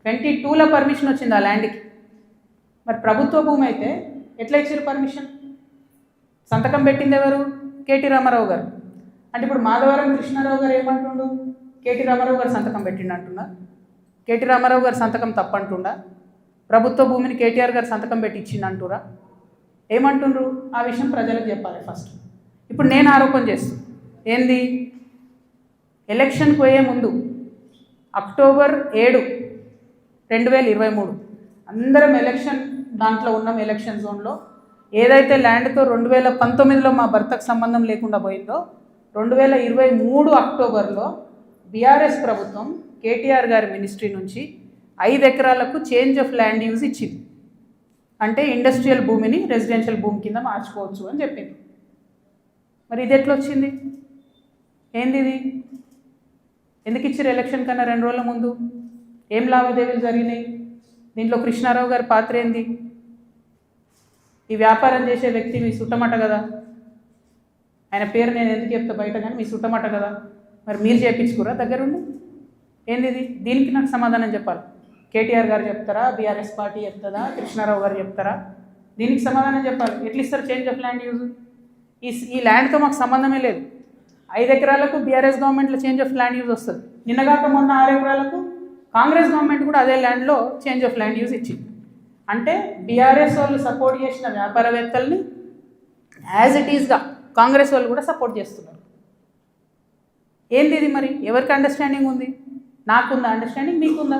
22లో permission వచ్చింది ఆ ల్యాండ్కి. మరి ప్రభుత్వ భూమి అయితే ఎట్లా ఇచ్చారు పర్మిషన్? సంతకం పెట్టింది ఎవరు? కేటీ రామారావు గారు. అంటే ఇప్పుడు మాధవరం కృష్ణారావు గారు ఏమంటుండు? కేటీ రామారావు గారు సంతకం పెట్టిండు అంటున్నా? కేటీ రామారావు గారు సంతకం తప్పంటుండా? ప్రభుత్వ భూమిని కేటీఆర్ గారు సంతకం పెట్టి ఇచ్చిండు అంటురా? ఏమంటుండ్రు? ఆ విషయం ప్రజలకు చెప్పాలి ఫస్ట్. ఇప్పుడు నేను ఆరోపణ చేస్తాను ఏంది, ఎలక్షన్కి పోయే ముందు అక్టోబర్ 7, 2023 అందరం ఎలక్షన్ దాంట్లో ఉన్నాం. ఎలక్షన్ జోన్లో ఏదైతే ల్యాండ్తో 2019లో మా భర్తకు సంబంధం లేకుండా పోయిందో 2023 అక్టోబర్లో బీఆర్ఎస్ ప్రభుత్వం కేటీఆర్ గారి మినిస్ట్రీ నుంచి 5 ఎకరాలకు చేంజ్ ఆఫ్ ల్యాండ్ యూజ్ ఇచ్చింది. అంటే ఇండస్ట్రియల్ భూమిని రెసిడెన్షియల్ భూమి కింద మార్చుకోవచ్చు అని చెప్పింది. మరి ఇది ఎట్లా వచ్చింది? ఏంది ఇది? ఎందుకు ఇచ్చారు ఎలక్షన్ కన్నా 2 రోజుల ముందు? ఏం లావాదేవీలు జరిగినాయి? దీంట్లో కృష్ణారావు గారి పాత్ర ఏంది? ఈ వ్యాపారం చేసే వ్యక్తి మీ సుట్టమట కదా, ఆయన పేరు నేను ఎందుకు చెప్తా బయట, కానీ మీ సుట్టమట కదా. మరి మీరు చేయించుకురా దగ్గరుండి? ఏంది ఇది? దీనికి నాకు సమాధానం చెప్పాలి. కేటీఆర్ గారు చెప్తారా, బీఆర్ఎస్ పార్టీ చెప్తుందా, కృష్ణారావు గారు చెప్తారా? దీనికి సమాధానం చెప్పాలి. ఎట్లా ఇస్తారు చేంజ్ ఆఫ్ ల్యాండ్ యూజ్? ఈ ల్యాండ్తో మాకు సంబంధమే లేదు. 5 ఎకరాలకు బీఆర్ఎస్ గవర్నమెంట్లో చేంజ్ ఆఫ్ ల్యాండ్ యూజ్ వస్తుంది. నిన్నగాక మొన్న 6 ఎకరాలకు కాంగ్రెస్ గవర్నమెంట్ కూడా అదే ల్యాండ్లో చేంజ్ ఆఫ్ ల్యాండ్ యూజ్ ఇచ్చింది. అంటే బీఆర్ఎస్ వాళ్ళు సపోర్ట్ చేసిన వ్యాపారవేత్తల్ని యాజ్ ఇట్ ఈస్గా కాంగ్రెస్ వాళ్ళు కూడా సపోర్ట్ చేస్తున్నారు. ఏంది ఇది? మరి ఎవరికి అండర్స్టాండింగ్ ఉంది? నాకుందా అండర్స్టాండింగ్? మీకుందా?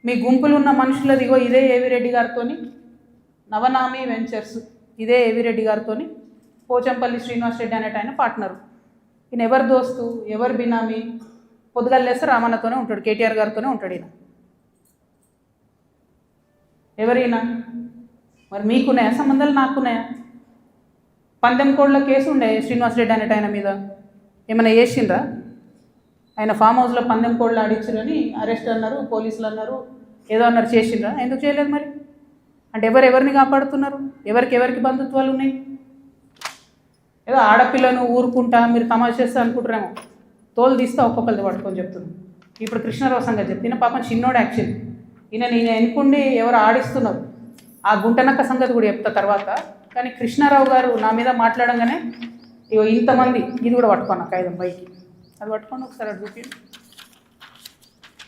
మీ గుంపులు ఉన్న మనుషులది ఇగో ఇదే ఏవిరెడ్డి గారితో నవనామి వెంచర్స్, ఇదే ఏవిరెడ్డి గారితో పోచంపల్లి శ్రీనివాస్ రెడ్డి అనేట ఆయన పార్ట్నరు. ఈయన ఎవరు దోస్తు, ఎవరు బినామీ? పొద్దుగల్లేస్తే రామన్నతోనే ఉంటాడు, కేటీఆర్ గారితోనే ఉంటాడు ఈయన. ఎవరైనా మరి మీకున్నాయా సంబంధాలు? నాకున్నాయా? పందెం కోళ్ళ కేసు ఉండే శ్రీనివాస్ రెడ్డి అనేట ఆయన మీద, ఏమైనా చేసిండ్రా? ఆయన ఫామ్ హౌస్లో పందెం కోళ్ళు ఆడించారని అరెస్ట్ అన్నారు, పోలీసులు అన్నారు, ఏదో అన్నారు, చేసిండ్రా? ఎందుకు చేయలేదు మరి? అంటే ఎవరెవరిని కాపాడుతున్నారు? ఎవరికి బంధుత్వాలు ఉన్నాయి? ఏదో ఆడపిల్లను ఊరుకుంటా మీరు తమాషా చేస్తా అనుకుంటారేమో, తోలు తీస్తా ఒక్కొక్కరిది పట్టుకొని చెప్తున్నాను. ఇప్పుడు కృష్ణారావు సంగతి చెప్తున్నా. పాపం చిన్నోడు యాక్చువల్లీ, నేను ఎన్నుకుండి ఎవరు ఆడిస్తున్నారు ఆ గుంటనక్క సంగతి కూడా చెప్తా తర్వాత. కానీ కృష్ణారావు గారు నా మీద మాట్లాడంగానే ఇగో ఇంతమంది, ఇది కూడా పట్టుకోను కాగితం పైకి, అది పట్టుకోండి ఒకసారి, అది చూపించండి.